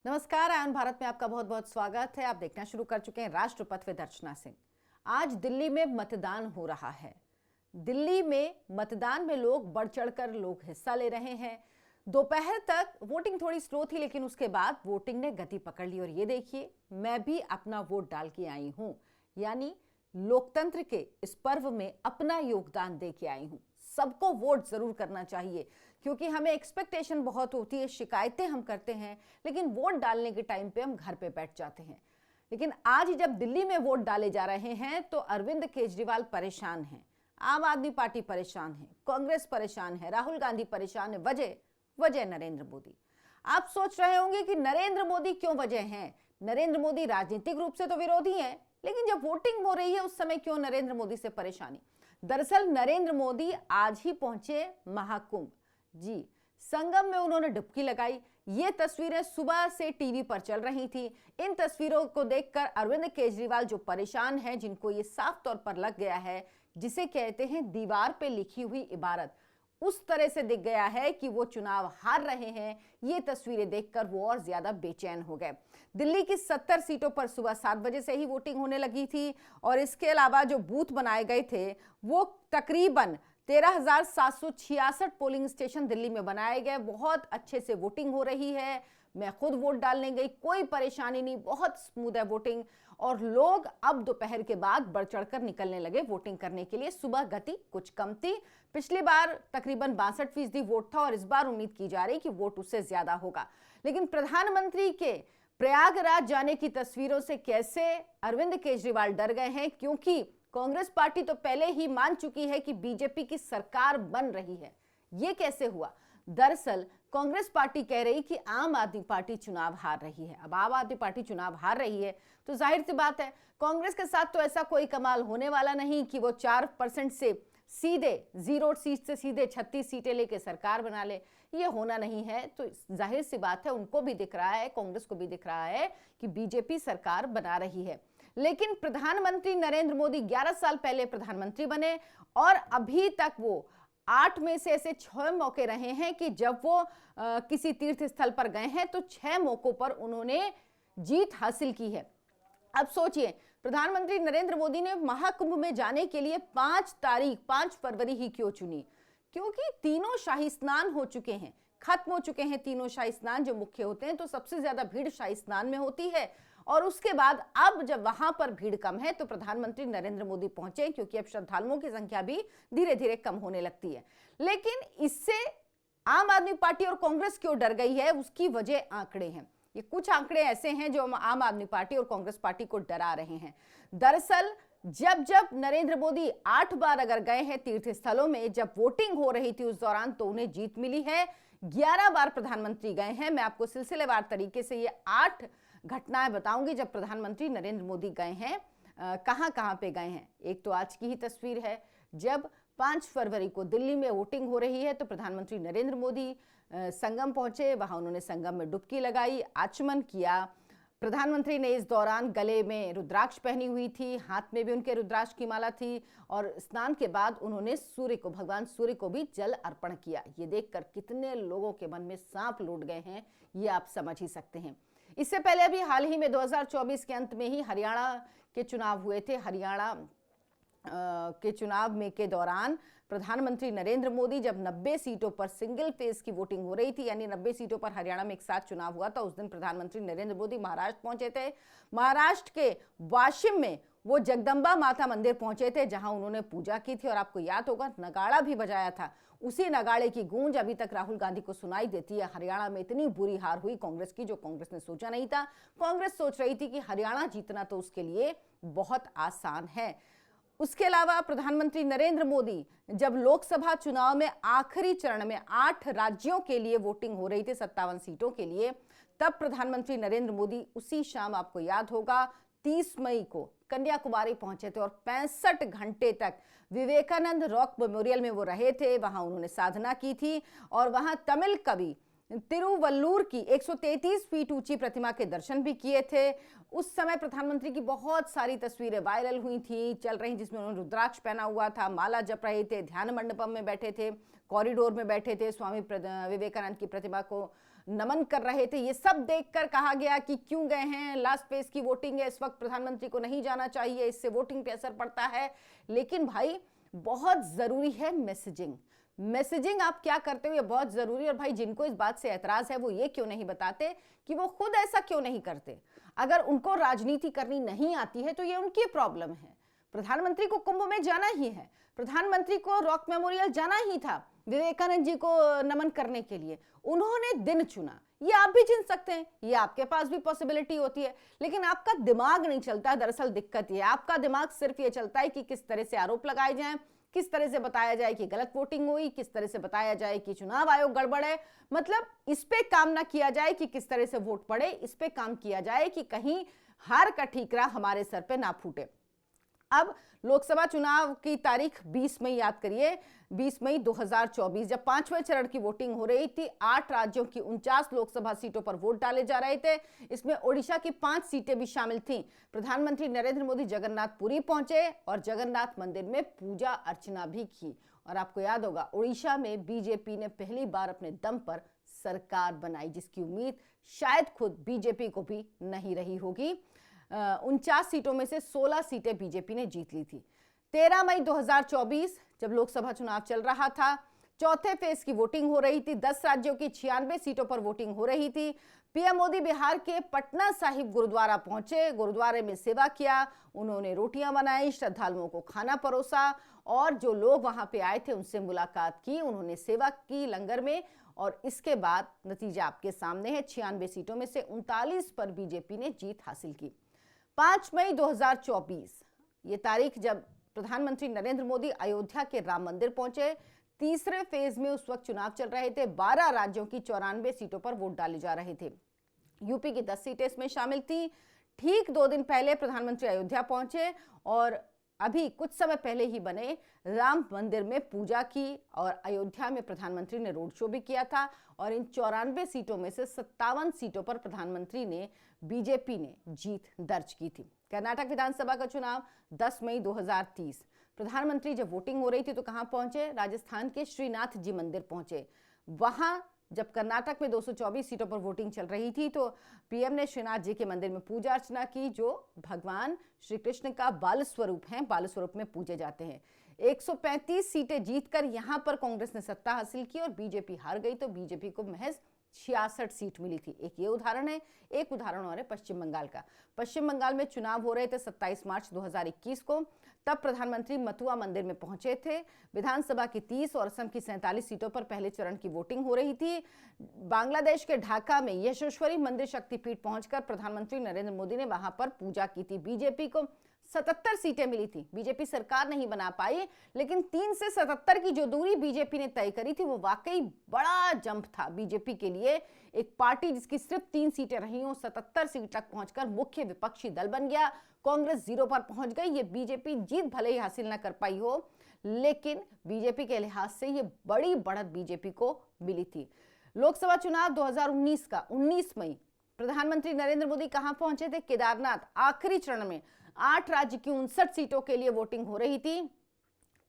नमस्कार। आयन भारत में आपका बहुत बहुत स्वागत है। आप देखना शुरू कर चुके हैं राष्ट्रपथ विद अर्चना सिंह। आज दिल्ली में मतदान हो रहा है। दिल्ली में मतदान में लोग बढ़ चढ़कर लोग हिस्सा ले रहे हैं। दोपहर तक वोटिंग थोड़ी स्लो थी, लेकिन उसके बाद वोटिंग ने गति पकड़ ली। और ये देखिए, मैं भी अपना वोट डाल के आई हूं, यानी लोकतंत्र के इस पर्व में अपना योगदान दे के आई हूं। सबको वोट जरूर करना चाहिए, क्योंकि हमें एक्सपेक्टेशन बहुत होती है, शिकायतें हम करते हैं, लेकिन वोट डालने के टाइम पे हम घर पे बैठ जाते हैं। लेकिन आज जब दिल्ली में वोट डाले जा रहे हैं तो अरविंद केजरीवाल परेशान हैं, आम आदमी पार्टी परेशान है, कांग्रेस परेशान है, राहुल गांधी परेशान है। वजह नरेंद्र मोदी। आप सोच रहे होंगे कि नरेंद्र मोदी क्यों वजह हैं। नरेंद्र मोदी राजनीतिक रूप से तो विरोधी हैं, लेकिन जब वोटिंग हो रही है उस समय क्यों नरेंद्र मोदी से परेशानी। दरअसल नरेंद्र मोदी आज ही पहुंचे महाकुंभ। जी, संगम में उन्होंने डुबकी लगाई। ये तस्वीरें सुबह से टीवी पर चल रही थी। इन तस्वीरों को देखकर अरविंद केजरीवाल जो परेशान हैं, जिनको ये साफ तौर पर लग गया है, जिसे कहते हैं दीवार पे लिखी हुई इबारत, उस तरह से दिख गया है कि वो चुनाव हार रहे हैं। ये तस्वीरें देखकर वो और ज्यादा बेचैन हो गए। दिल्ली की 70 सीटों पर सुबह 7 बजे से ही वोटिंग होने लगी थी, और इसके अलावा जो बूथ बनाए गए थे वो तकरीबन 13,766 पोलिंग स्टेशन दिल्ली में बनाए गए। बहुत अच्छे से वोटिंग हो रही है। मैं खुद वोट डालने गई, कोई परेशानी नहीं, बहुत स्मूथ है वोटिंग। और लोग अब दोपहर के बाद बढ़ चढ़कर निकलने लगे वोटिंग करने के लिए। सुबह गति कुछ कम थी। पिछली बार तकरीबन 62% वोट था, और इस बार उम्मीद की जा रही कि वोट उससे ज्यादा होगा। लेकिन प्रधानमंत्री के प्रयागराज जाने की तस्वीरों से कैसे अरविंद केजरीवाल डर गए हैं, क्योंकि कांग्रेस पार्टी तो पहले ही मान चुकी है कि बीजेपी की सरकार बन रही है। ये कैसे हुआ? दरअसल कांग्रेस पार्टी कह रही कि आम आदमी पार्टी चुनाव हार रही है। अब आम आदमी पार्टी चुनाव हार रही है तो जाहिर सी बात है, कांग्रेस के साथ तो ऐसा कोई कमाल होने वाला नहीं कि वो 4% से सीधे 0 सीट से सीधे 36 सीटें लेके सरकार बना ले। ये होना नहीं है। तो जाहिर सी बात है, उनको भी दिख रहा है, कांग्रेस को भी दिख रहा है कि बीजेपी सरकार बना रही है। लेकिन प्रधानमंत्री नरेंद्र मोदी 11 साल पहले प्रधानमंत्री बने, और अभी तक वो 8 में से ऐसे 6 मौके रहे हैं कि जब वो किसी तीर्थ स्थल पर गए हैं तो 6 मौकों पर उन्होंने जीत हासिल की है। अब सोचिए, प्रधानमंत्री नरेंद्र मोदी ने महाकुंभ में जाने के लिए 5 फरवरी ही क्यों चुनी? क्योंकि तीनों शाही स्नान हो चुके हैं, खत्म हो चुके हैं तीनों शाही स्नान जो मुख्य होते हैं। तो सबसे ज्यादा भीड़ शाही स्नान में होती है, और उसके बाद अब जब वहां पर भीड़ कम है तो प्रधानमंत्री नरेंद्र मोदी पहुंचे, क्योंकि अब श्रद्धालुओं की संख्या भी धीरे धीरे कम होने लगती है। लेकिन इससे आम आदमी पार्टी और कांग्रेस क्यों डर गई है, उसकी वजह आंकड़े हैं। ये कुछ आंकड़े ऐसे हैं जो आम आदमी पार्टी और कांग्रेस पार्टी को डरा रहे हैं। दरअसल जब जब नरेंद्र मोदी 8 बार अगर गए हैं तीर्थ स्थलों में, जब वोटिंग हो रही थी उस दौरान, तो उन्हें जीत मिली है। 11 बार प्रधानमंत्री गए हैं। मैं आपको सिलसिलेवार तरीके से ये 8 घटनाएं बताऊंगी जब प्रधानमंत्री नरेंद्र मोदी गए हैं, कहां कहां पे गए हैं। एक तो आज की ही तस्वीर है, जब 5 फरवरी को दिल्ली में वोटिंग हो रही है तो प्रधानमंत्री नरेंद्र मोदी संगम पहुंचे। वहां उन्होंने संगम में डुबकी लगाई, आचमन किया। प्रधानमंत्री ने इस दौरान गले में रुद्राक्ष पहनी हुई थी, हाथ में भी उनके रुद्राक्ष की माला थी, और स्नान के बाद उन्होंने भगवान सूर्य को भी जल अर्पण किया। ये देखकर कितने लोगों के मन में सांप लौट गए हैं, ये आप समझ ही सकते हैं। इससे पहले अभी हाल ही में 2024 के अंत में ही हरियाणा के चुनाव हुए थे। हरियाणा के चुनाव में के दौरान प्रधानमंत्री नरेंद्र मोदी जब 90 सीटों पर सिंगल फेज की वोटिंग हो रही थी, यानी 90 सीटों पर हरियाणा में एक साथ चुनाव हुआ था, उस दिन प्रधानमंत्री नरेंद्र मोदी महाराष्ट्र पहुंचे थे। महाराष्ट्र के वाशिम में वो जगदम्बा माता मंदिर पहुंचे थे, जहां उन्होंने पूजा की थी। और आपको याद होगा, नगाड़ा भी बजाया था। उसी नगाड़े की गूंज अभी तक राहुल गांधी को सुनाई देती है। हरियाणा में इतनी बुरी हार हुई कांग्रेस की, जो कांग्रेस ने सोचा नहीं था। कांग्रेस सोच रही थी कि हरियाणा जीतना तो उसके लिए बहुत आसान है। उसके अलावा प्रधानमंत्री नरेंद्र मोदी जब लोकसभा चुनाव में आखिरी चरण में 8 राज्यों के लिए वोटिंग हो रही थी, 57 सीटों के लिए, तब प्रधानमंत्री नरेंद्र मोदी उसी शाम, आपको याद होगा, 30 मई को कन्याकुमारी पहुंचे थे, और 65 घंटे तक विवेकानंद रॉक मेमोरियल में वो रहे थे। वहां उन्होंने साधना की थी, और वहां तमिल कवि तिरुवल्लूर की 133 फीट ऊंची प्रतिमा के दर्शन भी किए थे। उस समय प्रधानमंत्री की बहुत सारी तस्वीरें वायरल हुई थी, चल रही, जिसमें उन्होंने रुद्राक्ष पहना हुआ था, माला जप रहे थे, ध्यान मंडपम में बैठे थे, कॉरिडोर में बैठे थे, स्वामी विवेकानंद की प्रतिमा को नमन कर रहे थे। ये सब देखकर कहा गया कि क्यों गए हैं, लास्ट फेज की वोटिंग है, इस वक्त प्रधानमंत्री को नहीं जाना चाहिए, इससे वोटिंग पे असर पड़ता है। लेकिन भाई बहुत जरूरी है मैसेजिंग। मैसेजिंग आप क्या करते हो ये बहुत जरूरी है। और भाई जिनको इस बात से ऐतराज है वो ये क्यों नहीं बताते कि वो खुद ऐसा क्यों नहीं करते। अगर उनको राजनीति करनी नहीं आती है तो ये उनकी प्रॉब्लम है। प्रधानमंत्री को कुंभ में जाना ही है, प्रधानमंत्री को रॉक मेमोरियल जाना ही था विवेकानंद जी को नमन करने के लिए। उन्होंने दिन चुना, ये आप भी चुन सकते हैं, ये आपके पास भी पॉसिबिलिटी होती है। लेकिन आपका दिमाग नहीं चलता। दरअसल दिक्कत ये, आपका दिमाग सिर्फ ये चलता है कि किस तरह से आरोप लगाए जाएं, किस तरह से बताया जाए कि गलत वोटिंग हुई, किस तरह से बताया जाए कि चुनाव आयोग गड़बड़ है। मतलब इस पे काम ना किया जाए कि किस तरह से वोट पड़े, इस पे काम किया जाए कि कहीं हार का ठीकरा हमारे सर पे ना फूटे। अब लोकसभा चुनाव की तारीख 20 मई याद करिए, 20 मई 2024 जब 5वें चरण की वोटिंग हो रही थी। 8 राज्यों की 49 लोकसभा सीटों पर वोट डाले जा रहे थे। इसमें ओडिशा की 5 सीटें भी शामिल थीं। प्रधानमंत्री नरेंद्र मोदी जगन्नाथपुरी पहुंचे और जगन्नाथ मंदिर में पूजा अर्चना भी की। और आपको याद होगा ओडिशा में बीजेपी ने पहली बार अपने दम पर सरकार बनाई, जिसकी उम्मीद शायद खुद बीजेपी को भी नहीं रही होगी। 49 सीटों में से 16 सीटें बीजेपी ने जीत ली थी। 13 मई 2024 जब लोकसभा चुनाव चल रहा था, चौथे फेज की वोटिंग हो रही थी। 10 राज्यों की 96 सीटों पर वोटिंग हो रही थी। पीएम मोदी बिहार के पटना साहिब गुरुद्वारा पहुंचे, गुरुद्वारे में सेवा किया, उन्होंने रोटियां बनाई, श्रद्धालुओं को खाना परोसा और जो लोग वहां पे आए थे उनसे मुलाकात की, उन्होंने सेवा की लंगर में। और इसके बाद नतीजा आपके सामने है, 96 सीटों में से 39 पर बीजेपी ने जीत हासिल की। 5 मई 2024 ये तारीख जब प्रधानमंत्री नरेंद्र मोदी अयोध्या के राम मंदिर पहुंचे। तीसरे फेज में उस वक्त चुनाव चल रहे थे। 12 राज्यों की 94 सीटों पर वोट डाले जा रहे थे। यूपी की 10 सीटें इसमें शामिल थी। ठीक 2 दिन पहले प्रधानमंत्री अयोध्या पहुंचे और अभी कुछ समय पहले ही बने राम मंदिर में पूजा की और अयोध्या में प्रधानमंत्री ने रोड शो भी किया था। और इन 94 सीटों में से 57 सीटों पर प्रधानमंत्री ने बीजेपी ने जीत दर्ज की थी। कर्नाटक विधानसभा का चुनाव 10 मई 2030 प्रधानमंत्री जब वोटिंग हो रही थी तो कहां पहुंचे, राजस्थान के श्रीनाथ जी मंदिर पहुंचे। वहां जब कर्नाटक में 224 सीटों पर वोटिंग चल रही थी तो पीएम ने श्रीनाथ जी के मंदिर में पूजा अर्चना की, जो भगवान श्री कृष्ण का बाल स्वरूप है, बाल स्वरूप में पूजे जाते हैं। 135 सीटें जीतकर यहां पर कांग्रेस ने सत्ता हासिल की और बीजेपी हार गई तो बीजेपी को महज 66 सीट मिली थी। एक ये उदाहरण है। एक उदाहरण और है पश्चिम बंगाल का। पश्चिम बंगाल में चुनाव हो रहे थे 27 मार्च 2021 को। तब प्रधानमंत्री मथुआ मंदिर में पहुंचे थे। विधानसभा की 30 और असम की 47 सीटों पर पहले चरण की वोटिंग हो रही थी। बांग्लादेश के ढाका में यशस्वरी मंदिर शक्तिपीठ पहुंचकर प्रधानमंत्री नरेंद्र मोदी ने वहां पर पूजा की थी। बीजेपी को 77 सीटें मिली थी। बीजेपी सरकार नहीं बना पाई, लेकिन 3 से 77 की जो दूरी बीजेपी ने तय करी थी वो वाकई बड़ा जंप था बीजेपी के लिए। एक पार्टी जिसकी सिर्फ 3 सीटें रही हो 77 सीट तक पहुंचकर मुख्य विपक्षी दल बन गया। कांग्रेस 0 पर पहुंच गई। ये बीजेपी जीत भले ही हासिल ना कर पाई हो, लेकिन बीजेपी के लिहाज से ये बड़ी बढ़त बीजेपी को मिली थी। लोकसभा चुनाव 2019 का 19 मई प्रधानमंत्री नरेंद्र मोदी कहां पहुंचे थे, केदारनाथ। आखिरी चरण में 8 राज्य की 59 सीटों के लिए वोटिंग हो रही थी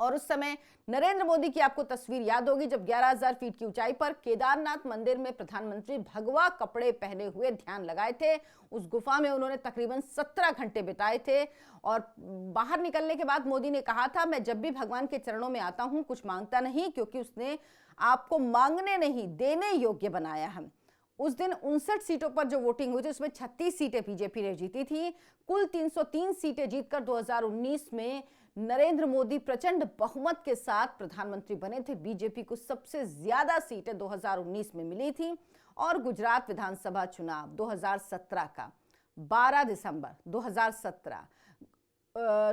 और उस समय नरेंद्र मोदी की आपको तस्वीर याद होगी जब 11,000 फीट की ऊंचाई पर केदारनाथ मंदिर में प्रधानमंत्री भगवा कपड़े पहने हुए ध्यान लगाए थे। उस गुफा में उन्होंने तकरीबन 17 घंटे बिताए थे और बाहर निकलने के बाद मोदी ने कहा था, मैं जब भी भगवान के चरणों में आता हूं कुछ मांगता नहीं, क्योंकि उसने आपको मांगने नहीं देने योग्य बनाया है। उस दिन 59 सीटों पर जो वोटिंग हुई थी उसमें 36 सीटें बीजेपी ने जीती थी। कुल 303 सीटें जीतकर 2019 में नरेंद्र मोदी प्रचंड बहुमत के साथ प्रधानमंत्री बने थे। बीजेपी को सबसे ज्यादा सीटें 2019 में मिली थी। और गुजरात विधानसभा चुनाव 2017 का 12 दिसंबर 2017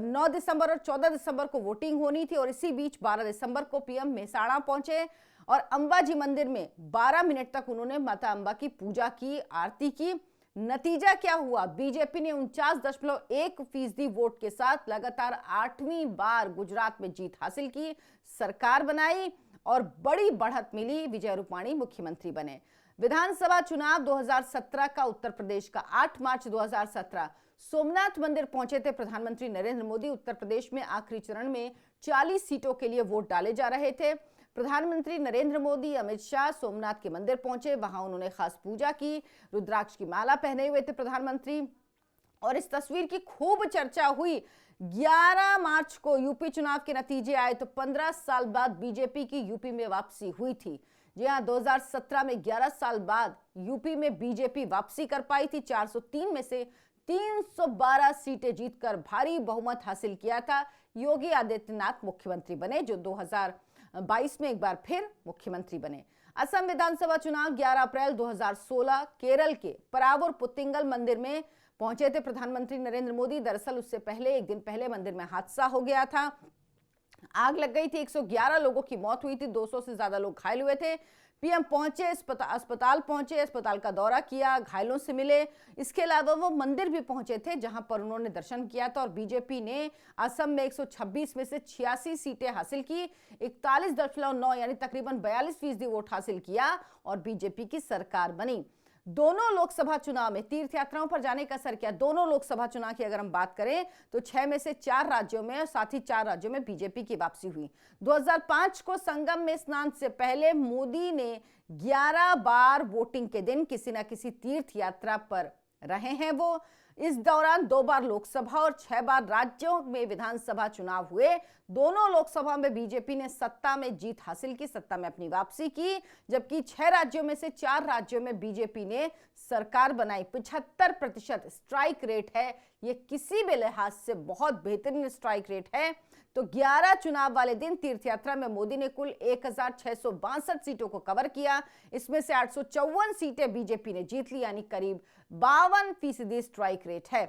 9 दिसंबर और 14 दिसंबर को वोटिंग होनी थी और इसी बीच 12 दिसंबर को पीएम मेहसाणा पहुंचे और अंबाजी मंदिर में 12 मिनट तक उन्होंने माता अंबा की पूजा की, आरती की। नतीजा क्या हुआ, बीजेपी ने 49.1% वोट के साथ लगातार 8वीं बार गुजरात में जीत हासिल की, सरकार बनाई और बड़ी बढ़त मिली। विजय रूपाणी मुख्यमंत्री बने। विधानसभा चुनाव 2017 का उत्तर प्रदेश का 8 मार्च 2017 सोमनाथ मंदिर पहुंचे थे प्रधानमंत्री नरेंद्र मोदी। उत्तर प्रदेश में आखिरी चरण में 40 सीटों के लिए वोट डाले जा रहे थे। प्रधानमंत्री नरेंद्र मोदी अमित शाह सोमनाथ के मंदिर पहुंचे, वहां उन्होंने खास पूजा की, रुद्राक्ष की माला पहने हुए थे प्रधानमंत्री। और इस तस्वीर की खूब चर्चा हुई। 11 मार्च को यूपी चुनाव के नतीजे आए तो 15 साल बाद बीजेपी की यूपी में वापसी हुई थी। जी हां, 2017 में 11 साल बाद यूपी में बीजेपी वापसी कर पाई थी। 403 में से 312 सीटें जीतकर भारी बहुमत हासिल किया था। योगी आदित्यनाथ मुख्यमंत्री बने, जो 2022 में एक बार फिर मुख्यमंत्री बने। असम विधानसभा चुनाव 11 अप्रैल 2016 केरल के परावुर पुत्तिंगल मंदिर में पहुंचे थे प्रधानमंत्री नरेंद्र मोदी। दरअसल उससे पहले एक दिन पहले मंदिर में हादसा हो गया था, आग लग गई थी, 111 लोगों की मौत हुई थी, 200 से ज्यादा लोग घायल हुए थे। पीएम पहुंचे, अस्पताल पहुंचे, अस्पताल का दौरा किया, घायलों से मिले। इसके अलावा वो मंदिर भी पहुंचे थे जहां पर उन्होंने दर्शन किया था। और बीजेपी ने असम में 126 में से 86 सीटें हासिल की, 41.9 यानी तकरीबन 42% वोट हासिल किया और बीजेपी की सरकार बनी। दोनों लोकसभा चुनाव में तीर्थ यात्राओं पर जाने का असर किया। दोनों लोकसभा चुनाव की अगर हम बात करें तो 6 में से 4 राज्यों में और साथ ही 4 राज्यों में बीजेपी की वापसी हुई। 2005 को संगम में स्नान से पहले मोदी ने 11 बार वोटिंग के दिन किसी न किसी तीर्थ यात्रा पर रहे हैं। वो इस दौरान 2 बार लोकसभा और 6 बार राज्यों में विधानसभा चुनाव हुए। दोनों लोकसभा में बीजेपी ने सत्ता में जीत हासिल की, सत्ता में अपनी वापसी की, जबकि 6 राज्यों में से 4 राज्यों में बीजेपी ने सरकार बनाई। 75% स्ट्राइक रेट है, ये किसी भी लिहाज से बहुत बेहतरीन स्ट्राइक रेट है। तो 11 चुनाव वाले दिन तीर्थ यात्रा में मोदी ने कुल 1662 सीटों को कवर किया। इसमें से 854 सीटें बीजेपी ने जीत ली, यानी करीब 52% स्ट्राइक रेट है।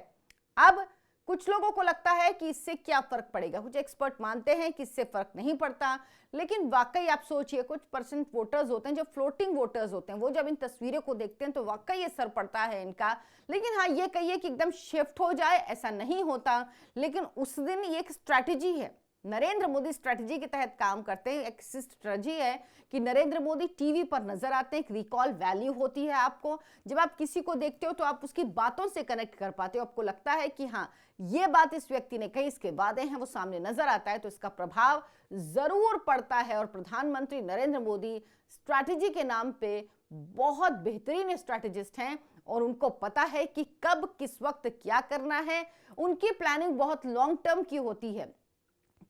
अब कुछ लोगों को लगता है कि इससे क्या फर्क पड़ेगा, कुछ एक्सपर्ट मानते हैं कि इससे फर्क नहीं पड़ता, लेकिन वाकई आप सोचिए, कुछ परसेंट वोटर्स होते हैं जो फ्लोटिंग वोटर्स होते हैं, वो जब इन तस्वीरों को देखते हैं तो वाकई असर पड़ता है इनका। लेकिन हाँ, ये कहिए कि एकदम शिफ्ट हो जाए, ऐसा नहीं होता। लेकिन उस दिन ये एक स्ट्रैटेजी है, नरेंद्र मोदी स्ट्रैटेजी के तहत काम करते हैं। एक स्ट्रैटेजी है कि नरेंद्र मोदी टीवी पर नजर आते हैं, एक रिकॉल वैल्यू होती है आपको। जब आप किसी को देखते हो तो आप उसकी बातों से कनेक्ट कर पाते हो, आपको लगता है कि हाँ, ये बात इस व्यक्ति ने कही, इसके वादे हैं, वो सामने नजर आता है, तो इसका प्रभाव जरूर पड़ता है। और प्रधानमंत्री नरेंद्र मोदी स्ट्रैटेजी के नाम पे बहुत बेहतरीन स्ट्रैटेजिस्ट हैं और उनको पता है कि कब किस वक्त क्या करना है। उनकी प्लानिंग बहुत लॉन्ग टर्म की होती है।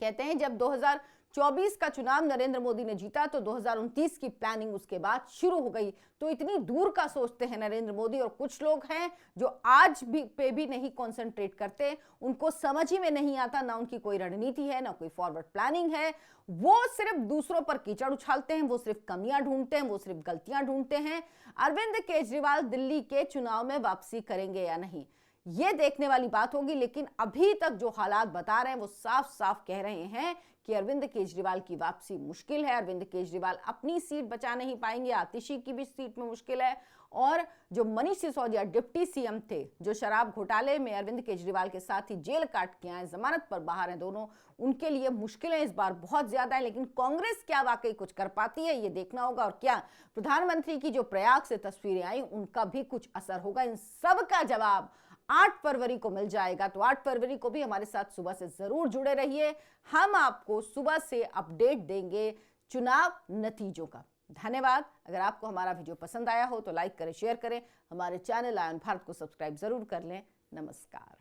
कहते हैं जब 2024 का चुनाव नरेंद्र मोदी ने जीता तो 2029 की प्लानिंग उसके बाद शुरू हो गई। तो इतनी दूर का सोचते हैं नरेंद्र मोदी। और कुछ लोग हैं जो आज भी नहीं कंसंट्रेट करते, उनको समझ ही में नहीं आता, ना उनकी कोई रणनीति है, ना कोई फॉरवर्ड प्लानिंग है। वो सिर्फ दूसरों पर कीचड़ उछालते हैं, वो सिर्फ कमियां ढूंढते हैं, वो सिर्फ गलतियां ढूंढते हैं। अरविंद केजरीवाल दिल्ली के चुनाव में वापसी करेंगे या नहीं, ये देखने वाली बात होगी। लेकिन अभी तक जो हालात बता रहे हैं वो साफ साफ कह रहे हैं कि अरविंद केजरीवाल की वापसी मुश्किल है। अरविंद केजरीवाल अपनी सीट बचा नहीं पाएंगे, आतिशी की भी सीट में मुश्किल है। और जो मनीष सिसोदिया डिप्टी सीएम थे, जो शराब घोटाले में अरविंद केजरीवाल के साथ ही जेल काट के आए, जमानत पर बाहर हैं दोनों, उनके लिए मुश्किलें इस बार बहुत ज्यादा है। लेकिन कांग्रेस क्या वाकई कुछ कर पाती है, ये देखना होगा। और क्या प्रधानमंत्री की जो प्रयाग से तस्वीरें आई, उनका भी कुछ असर होगा, इन सब का जवाब 8 फरवरी को मिल जाएगा। तो 8 फरवरी को भी हमारे साथ सुबह से जरूर जुड़े रहिए। हम आपको सुबह से अपडेट देंगे चुनाव नतीजों का। धन्यवाद। अगर आपको हमारा वीडियो पसंद आया हो तो लाइक करें, शेयर करें। हमारे चैनल आयन भारत को सब्सक्राइब जरूर कर लें। नमस्कार।